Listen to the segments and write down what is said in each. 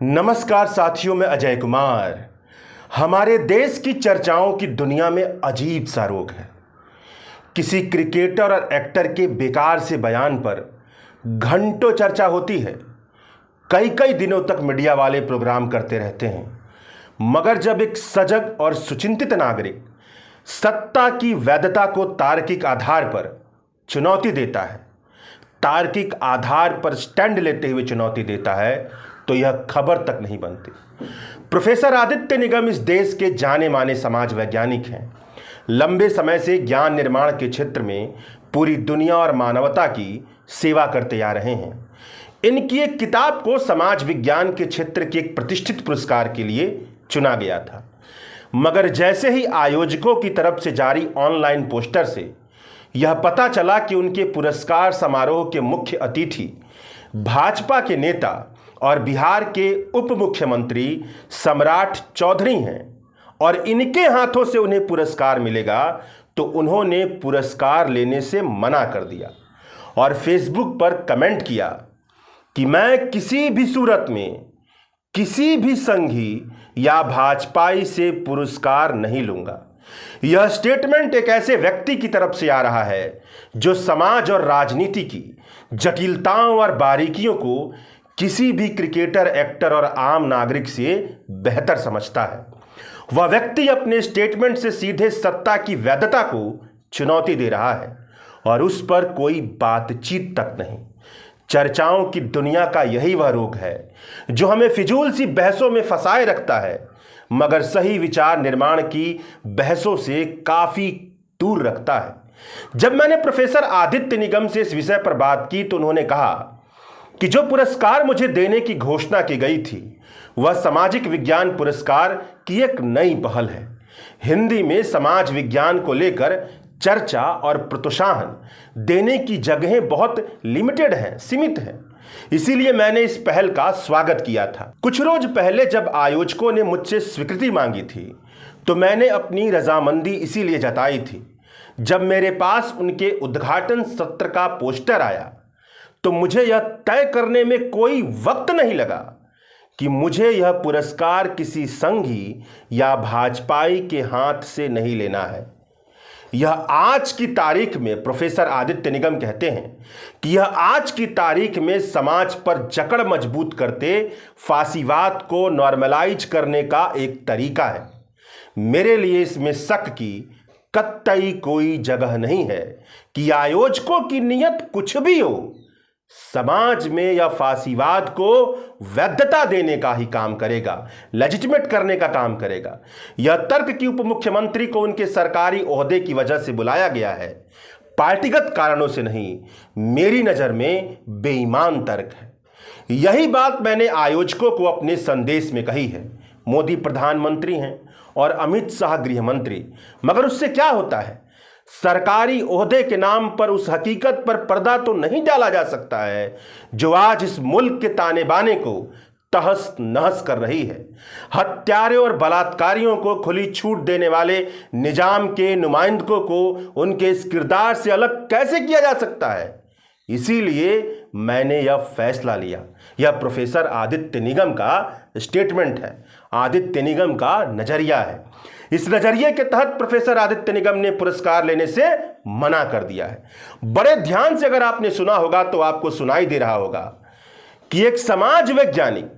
नमस्कार साथियों, मैं अजय कुमार। हमारे देश की चर्चाओं की दुनिया में अजीब सा रोग है। किसी क्रिकेटर और एक्टर के बेकार से बयान पर घंटों चर्चा होती है। कई कई दिनों तक मीडिया वाले प्रोग्राम करते रहते हैं, मगर जब एक सजग और सुचिंतित नागरिक सत्ता की वैधता को तार्किक आधार पर चुनौती देता है, तार्किक आधार पर स्टैंड लेते हुए चुनौती देता है, तो यह खबर तक नहीं बनती। प्रोफेसर आदित्य निगम इस देश के जाने माने समाज वैज्ञानिक हैं। लंबे समय से ज्ञान निर्माण के क्षेत्र में पूरी दुनिया और मानवता की सेवा करते आ रहे हैं। इनकी एक किताब को समाज विज्ञान के क्षेत्र के एक प्रतिष्ठित पुरस्कार के लिए चुना गया था, मगर जैसे ही आयोजकों की तरफ से जारी ऑनलाइन पोस्टर से यह पता चला कि उनके पुरस्कार समारोह के मुख्य अतिथि भाजपा के नेता और बिहार के उप मुख्यमंत्री सम्राट चौधरी हैं और इनके हाथों से उन्हें पुरस्कार मिलेगा, तो उन्होंने पुरस्कार लेने से मना कर दिया और फेसबुक पर कमेंट किया कि मैं किसी भी सूरत में किसी भी संघी या भाजपाई से पुरस्कार नहीं लूंगा। यह स्टेटमेंट एक ऐसे व्यक्ति की तरफ से आ रहा है जो समाज और राजनीति की जटिलताओं और बारीकियों को किसी भी क्रिकेटर, एक्टर और आम नागरिक से बेहतर समझता है। वह व्यक्ति अपने स्टेटमेंट से सीधे सत्ता की वैधता को चुनौती दे रहा है और उस पर कोई बातचीत तक नहीं। चर्चाओं की दुनिया का यही वह रोग है जो हमें फिजूल सी बहसों में फंसाए रखता है, मगर सही विचार निर्माण की बहसों से काफी दूर रखता है। जब मैंने प्रोफेसर आदित्य निगम से इस विषय पर बात की तो उन्होंने कहा कि जो पुरस्कार मुझे देने की घोषणा की गई थी वह सामाजिक विज्ञान पुरस्कार की एक नई पहल है। हिंदी में समाज विज्ञान को लेकर चर्चा और प्रोत्साहन देने की जगहें बहुत लिमिटेड हैं, सीमित हैं। इसीलिए मैंने इस पहल का स्वागत किया था। कुछ रोज पहले जब आयोजकों ने मुझसे स्वीकृति मांगी थी तो मैंने अपनी रजामंदी इसीलिए जताई थी। जब मेरे पास उनके उद्घाटन सत्र का पोस्टर आया तो मुझे यह तय करने में कोई वक्त नहीं लगा कि मुझे यह पुरस्कार किसी संघी या भाजपाई के हाथ से नहीं लेना है। यह आज की तारीख में, प्रोफेसर आदित्य निगम कहते हैं कि यह आज की तारीख में समाज पर जकड़ मजबूत करते फासीवाद को नॉर्मलाइज करने का एक तरीका है। मेरे लिए इसमें शक की कतई कोई जगह नहीं है कि आयोजकों की नीयत कुछ भी हो, समाज में या फासीवाद को वैधता देने का ही काम करेगा, लेजिटिमेट करने का काम करेगा। यह तर्क कि उप मुख्यमंत्री को उनके सरकारी ओहदे की वजह से बुलाया गया है, पार्टीगत कारणों से नहीं, मेरी नज़र में बेईमान तर्क है। यही बात मैंने आयोजकों को अपने संदेश में कही है। मोदी प्रधानमंत्री हैं और अमित शाह गृह मंत्री, मगर उससे क्या होता है? सरकारी ओहदे के नाम पर उस हकीकत पर पर्दा तो नहीं डाला जा सकता है जो आज इस मुल्क के ताने बाने को तहस नहस कर रही है। हत्यारे और बलात्कारियों को खुली छूट देने वाले निजाम के नुमाइंदों को उनके इस किरदार से अलग कैसे किया जा सकता है? इसीलिए मैंने यह फैसला लिया। यह प्रोफेसर आदित्य निगम का स्टेटमेंट है, आदित्य निगम का नजरिया है। इस नजरिए के तहत प्रोफेसर आदित्य निगम ने पुरस्कार लेने से मना कर दिया है। बड़े ध्यान से अगर आपने सुना होगा तो आपको सुनाई दे रहा होगा कि एक समाज वैज्ञानिक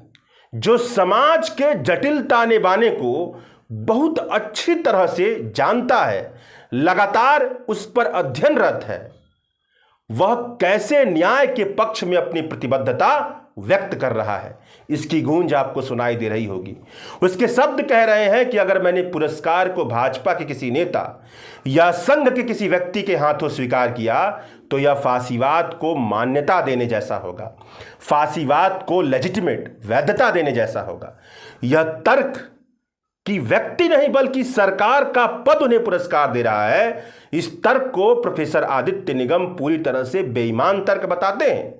जो समाज के जटिल ताने बाने को बहुत अच्छी तरह से जानता है, लगातार उस पर अध्ययनरत है, वह कैसे न्याय के पक्ष में अपनी प्रतिबद्धता व्यक्त कर रहा है, इसकी गूंज आपको सुनाई दे रही होगी। उसके शब्द कह रहे हैं कि अगर मैंने पुरस्कार को भाजपा के किसी नेता या संघ के किसी व्यक्ति के हाथों स्वीकार किया तो यह फासीवाद को मान्यता देने जैसा होगा, फासीवाद को लेजिटिमेट वैधता देने जैसा होगा। यह तर्क कि व्यक्ति नहीं बल्कि सरकार का पद उन्हें पुरस्कार दे रहा है, इस तर्क को प्रोफेसर आदित्य निगम पूरी तरह से बेईमान तर्क बताते हैं।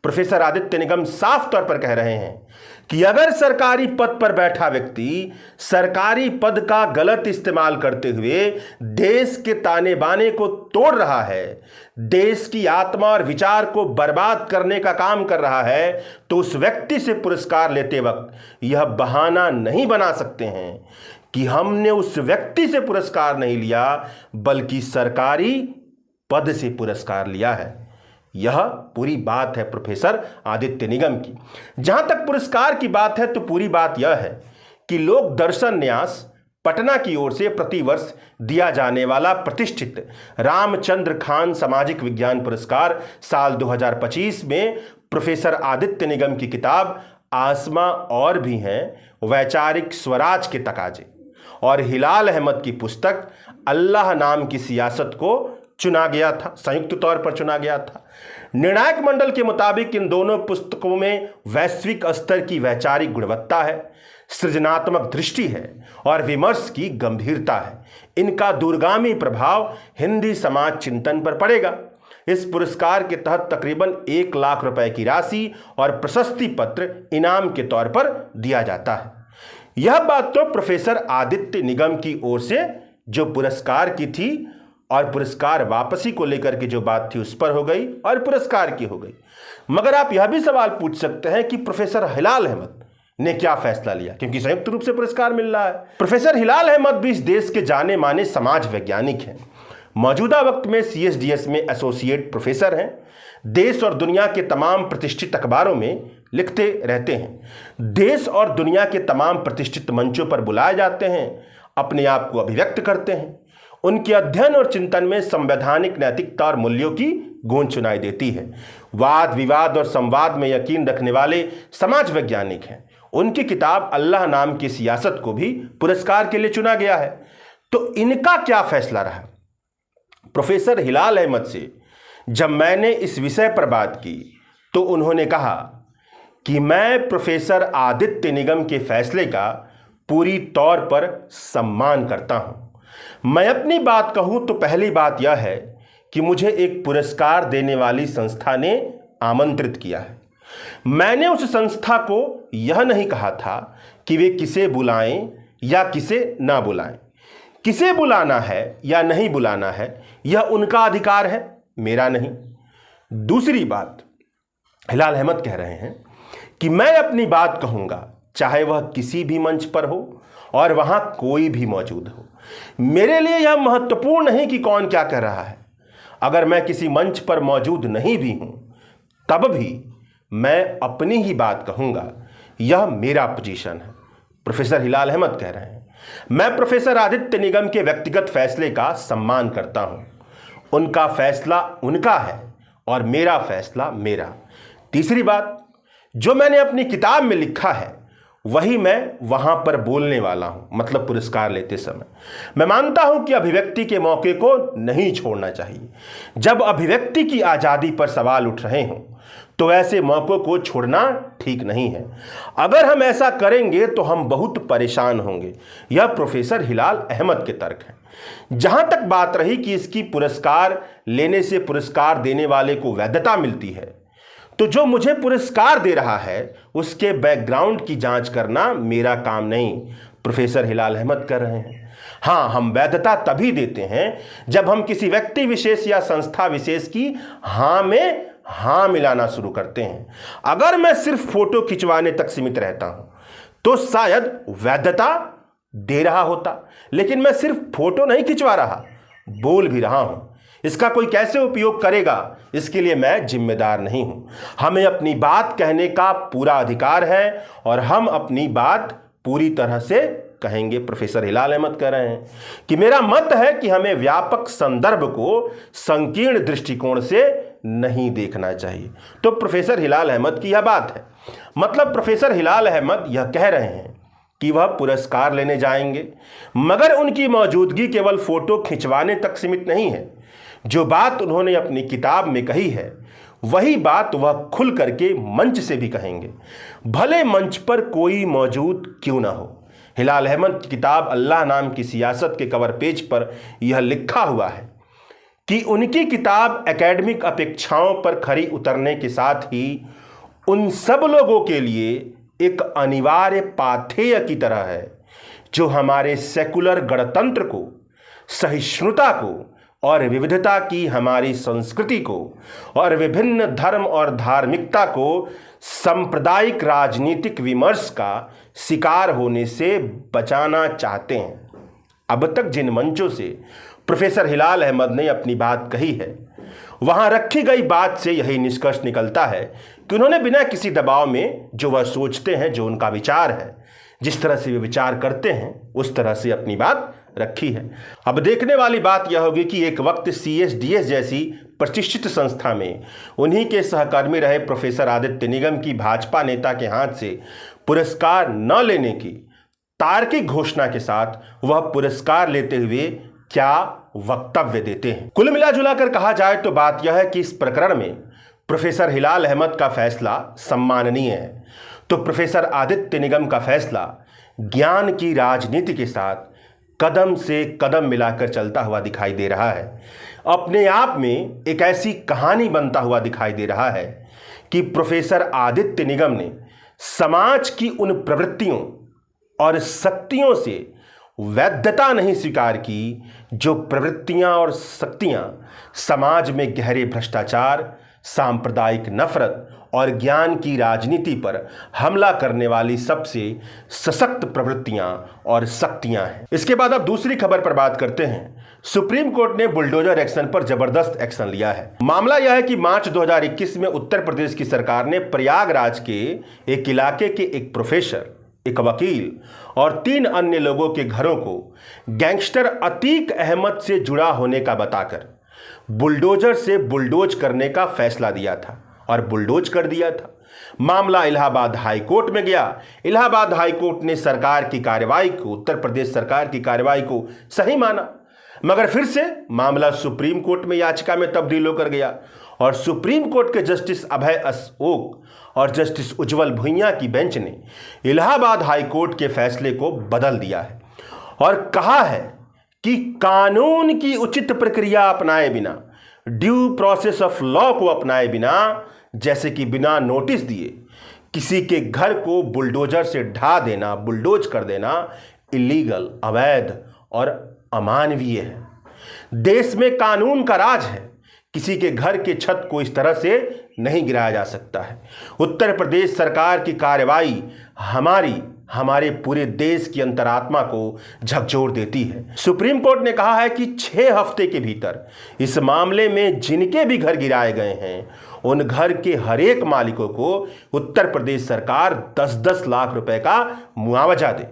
प्रोफेसर आदित्य निगम साफ तौर पर कह रहे हैं कि अगर सरकारी पद पर बैठा व्यक्ति सरकारी पद का गलत इस्तेमाल करते हुए देश के ताने बाने को तोड़ रहा है, देश की आत्मा और विचार को बर्बाद करने का काम कर रहा है, तो उस व्यक्ति से पुरस्कार लेते वक्त यह बहाना नहीं बना सकते हैं कि हमने उस व्यक्ति से पुरस्कार नहीं लिया बल्कि सरकारी पद से पुरस्कार लिया है। यह पूरी बात है प्रोफेसर आदित्य निगम की। जहां तक पुरस्कार की बात है तो पूरी बात यह है कि लोक दर्शन न्यास पटना की ओर से प्रतिवर्ष दिया जाने वाला प्रतिष्ठित रामचंद्र खान सामाजिक विज्ञान पुरस्कार साल 2025 में प्रोफेसर आदित्य निगम की किताब आसमां और भी हैं, वैचारिक स्वराज के तकाजे और हिलाल अहमद की पुस्तक अल्लाह नाम की सियासत को चुना गया था, संयुक्त तौर पर चुना गया था। निर्णायक मंडल के मुताबिक इन दोनों पुस्तकों में वैश्विक स्तर की वैचारिक गुणवत्ता है, सृजनात्मक दृष्टि है और विमर्श की गंभीरता है। इनका दूरगामी प्रभाव हिंदी समाज चिंतन पर पड़ेगा। इस पुरस्कार के तहत तकरीबन 1 लाख रुपए की राशि और प्रशस्ति पत्र इनाम के तौर पर दिया जाता है। यह बात तो प्रोफेसर आदित्य निगम की ओर से जो पुरस्कार की थी और पुरस्कार वापसी को लेकर के जो बात थी उस पर हो गई और पुरस्कार की हो गई। मगर आप यह भी सवाल पूछ सकते हैं कि प्रोफेसर हिलाल अहमद ने क्या फैसला लिया, क्योंकि संयुक्त रूप से पुरस्कार मिल रहा है। प्रोफेसर हिलाल अहमद भी इस देश के जाने माने समाज वैज्ञानिक हैं। मौजूदा वक्त में CSDS में एसोसिएट प्रोफेसर हैं। देश और दुनिया के तमाम प्रतिष्ठित अखबारों में लिखते रहते हैं। देश और दुनिया के तमाम प्रतिष्ठित मंचों पर बुलाए जाते हैं, अपने आप को अभिव्यक्त करते हैं। उनके अध्ययन और चिंतन में संवैधानिक नैतिकता और मूल्यों की गूंज सुनाई देती है। वाद विवाद और संवाद में यकीन रखने वाले समाज वैज्ञानिक हैं। उनकी किताब अल्लाह नाम की सियासत को भी पुरस्कार के लिए चुना गया है। तो इनका क्या फैसला रहा? प्रोफेसर हिलाल अहमद से जब मैंने इस विषय पर बात की तो उन्होंने कहा कि मैं प्रोफेसर आदित्य निगम के फैसले का पूरी तौर पर सम्मान करता हूं। मैं अपनी बात कहूं तो पहली बात यह है कि मुझे एक पुरस्कार देने वाली संस्था ने आमंत्रित किया है। मैंने उस संस्था को यह नहीं कहा था कि वे किसे बुलाएं या किसे ना बुलाएं। किसे बुलाना है या नहीं बुलाना है यह उनका अधिकार है, मेरा नहीं। दूसरी बात, हिलाल अहमद कह रहे हैं कि मैं अपनी बात कहूंगा चाहे वह किसी भी मंच पर हो और वहां कोई भी मौजूद हो। मेरे लिए यह महत्वपूर्ण नहीं कि कौन क्या कर रहा है। अगर मैं किसी मंच पर मौजूद नहीं भी हूं तब भी मैं अपनी ही बात कहूंगा, यह मेरा पोजीशन है। प्रोफेसर हिलाल अहमद कह रहे हैं। मैं प्रोफेसर आदित्य निगम के व्यक्तिगत फैसले का सम्मान करता हूं। उनका फैसला उनका है और मेरा फैसला मेरा। तीसरी बात, जो मैंने अपनी किताब में लिखा है वही मैं वहां पर बोलने वाला हूं, मतलब पुरस्कार लेते समय। मैं मानता हूं कि अभिव्यक्ति के मौके को नहीं छोड़ना चाहिए। जब अभिव्यक्ति की आज़ादी पर सवाल उठ रहे हों तो ऐसे मौकों को छोड़ना ठीक नहीं है। अगर हम ऐसा करेंगे तो हम बहुत परेशान होंगे। यह प्रोफेसर हिलाल अहमद के तर्क है। जहां तक बात रही कि इसकी पुरस्कार लेने से पुरस्कार देने वाले को वैधता मिलती है, तो जो मुझे पुरस्कार दे रहा है उसके बैकग्राउंड की जांच करना मेरा काम नहीं, प्रोफेसर हिलाल अहमद कर रहे हैं। हाँ, हम वैधता तभी देते हैं जब हम किसी व्यक्ति विशेष या संस्था विशेष की हाँ में हाँ मिलाना शुरू करते हैं। अगर मैं सिर्फ फोटो खिंचवाने तक सीमित रहता हूं तो शायद वैधता दे रहा होता, लेकिन मैं सिर्फ फोटो नहीं खिंचवा रहा, बोल भी रहा हूं। इसका कोई कैसे उपयोग करेगा इसके लिए मैं जिम्मेदार नहीं हूं। हमें अपनी बात कहने का पूरा अधिकार है और हम अपनी बात पूरी तरह से कहेंगे। प्रोफेसर हिलाल अहमद कह रहे हैं कि मेरा मत है कि हमें व्यापक संदर्भ को संकीर्ण दृष्टिकोण से नहीं देखना चाहिए। तो प्रोफेसर हिलाल अहमद की यह बात है। मतलब प्रोफेसर हिलाल अहमद यह कह रहे हैं कि वह पुरस्कार लेने जाएंगे, मगर उनकी मौजूदगी केवल फोटो खिंचवाने तक सीमित नहीं है। जो बात उन्होंने अपनी किताब में कही है वही बात वह खुल करके मंच से भी कहेंगे, भले मंच पर कोई मौजूद क्यों ना हो। हिलाल अहमद की किताब अल्लाह नाम की सियासत के कवर पेज पर यह लिखा हुआ है कि उनकी किताब एकेडमिक अपेक्षाओं पर खरी उतरने के साथ ही उन सब लोगों के लिए एक अनिवार्य पाथेय की तरह है जो हमारे सेकुलर गणतंत्र को, सहिष्णुता को और विविधता की हमारी संस्कृति को और विभिन्न धर्म और धार्मिकता को सांप्रदायिक राजनीतिक विमर्श का शिकार होने से बचाना चाहते हैं। अब तक जिन मंचों से प्रोफेसर हिलाल अहमद ने अपनी बात कही है, वहां रखी गई बात से यही निष्कर्ष निकलता है कि उन्होंने बिना किसी दबाव में जो वह सोचते हैं, जो उनका विचार है, जिस तरह से वे विचार करते हैं, उस तरह से अपनी बात रखी है। अब देखने वाली बात यह होगी कि एक वक्त CSDS जैसी प्रतिष्ठित संस्था में उन्हीं के सहकर्मी रहे प्रोफेसर आदित्य निगम की भाजपा नेता के हाथ से पुरस्कार न लेने की तार्किक घोषणा के साथ वह पुरस्कार लेते हुए क्या वक्तव्य देते हैं। कुल मिलाजुलाकर कहा जाए तो बात यह है कि इस प्रकरण में प्रोफेसर हिलाल अहमद का फैसला सम्माननीय है, तो प्रोफेसर आदित्य निगम का फैसला ज्ञान की राजनीति के साथ कदम से कदम मिलाकर चलता हुआ दिखाई दे रहा है। अपने आप में एक ऐसी कहानी बनता हुआ दिखाई दे रहा है कि प्रोफेसर आदित्य निगम ने समाज की उन प्रवृत्तियों और शक्तियों से वैधता नहीं स्वीकार की जो प्रवृत्तियां और शक्तियां समाज में गहरे भ्रष्टाचार, सांप्रदायिक नफरत और ज्ञान की राजनीति पर हमला करने वाली सबसे सशक्त प्रवृत्तियां और शक्तियां हैं। इसके बाद अब दूसरी खबर पर बात करते हैं। सुप्रीम कोर्ट ने बुलडोजर एक्शन पर जबरदस्त एक्शन लिया है। मामला यह है कि मार्च 2021 में उत्तर प्रदेश की सरकार ने प्रयागराज के एक इलाके के एक प्रोफेसर, एक वकील और 3 अन्य लोगों के घरों को गैंगस्टर अतीक अहमद से जुड़ा होने का बताकर बुलडोजर से बुलडोज करने का फैसला दिया था और बुलडोज कर दिया था। मामला इलाहाबाद हाई कोर्ट में गया। इलाहाबाद हाई कोर्ट ने सरकार की कार्रवाई को, उत्तर प्रदेश सरकार की कार्रवाई को सही माना, मगर फिर से मामला सुप्रीम कोर्ट में याचिका में तब्दील होकर गया और सुप्रीम कोर्ट के जस्टिस अभय अशोक और जस्टिस उज्जवल भुइयां की बेंच ने इलाहाबाद हाई कोर्ट के फैसले को बदल दिया है और कहा है कि कानून की उचित प्रक्रिया अपनाए बिना, ड्यू प्रोसेस ऑफ लॉ को अपनाए बिना, जैसे कि बिना नोटिस दिए किसी के घर को बुलडोजर से ढा देना, बुलडोज कर देना इलीगल, अवैध और अमानवीय है। देश में कानून का राज है। किसी के घर के छत को इस तरह से नहीं गिराया जा सकता है। उत्तर प्रदेश सरकार की कार्रवाई हमारे पूरे देश की अंतरात्मा को झकझोर देती है। सुप्रीम कोर्ट ने कहा है कि 6 हफ्ते के भीतर इस मामले में जिनके भी घर गिराए गए हैं, उन घर के हर एक मालिकों को उत्तर प्रदेश सरकार 10-10 लाख रुपए का मुआवजा दे।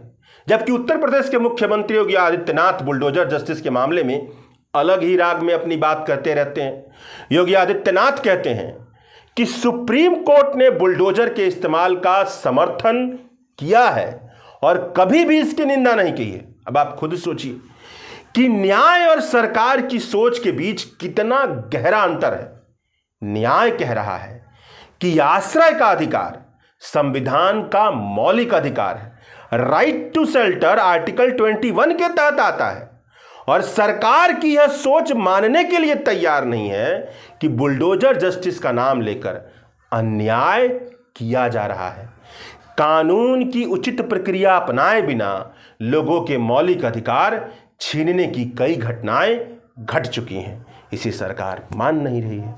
जबकि उत्तर प्रदेश के मुख्यमंत्री योगी आदित्यनाथ बुलडोजर जस्टिस के मामले में अलग ही राग में अपनी बात करते रहते हैं। योगी आदित्यनाथ कहते हैं कि सुप्रीम कोर्ट ने बुलडोजर के इस्तेमाल का समर्थन किया है और कभी भी इसकी निंदा नहीं की है। अब आप खुद सोचिए कि न्याय और सरकार की सोच के बीच कितना गहरा अंतर है। न्याय कह रहा है कि आश्रय का अधिकार संविधान का मौलिक अधिकार है, राइट टू शेल्टर आर्टिकल 21 के तहत आता है, और सरकार की यह सोच मानने के लिए तैयार नहीं है कि बुलडोजर जस्टिस का नाम लेकर अन्याय किया जा रहा है। कानून की उचित प्रक्रिया अपनाए बिना लोगों के मौलिक अधिकार छीनने की कई घटनाएं घट चुकी हैं। इसे सरकार मान नहीं रही है।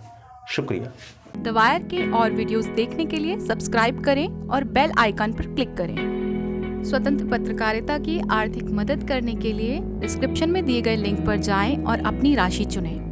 शुक्रिया। द वायर के और वीडियोस देखने के लिए सब्सक्राइब करें और बेल आइकन पर क्लिक करें। स्वतंत्र पत्रकारिता की आर्थिक मदद करने के लिए डिस्क्रिप्शन में दिए गए लिंक पर जाएं और अपनी राशि चुनें।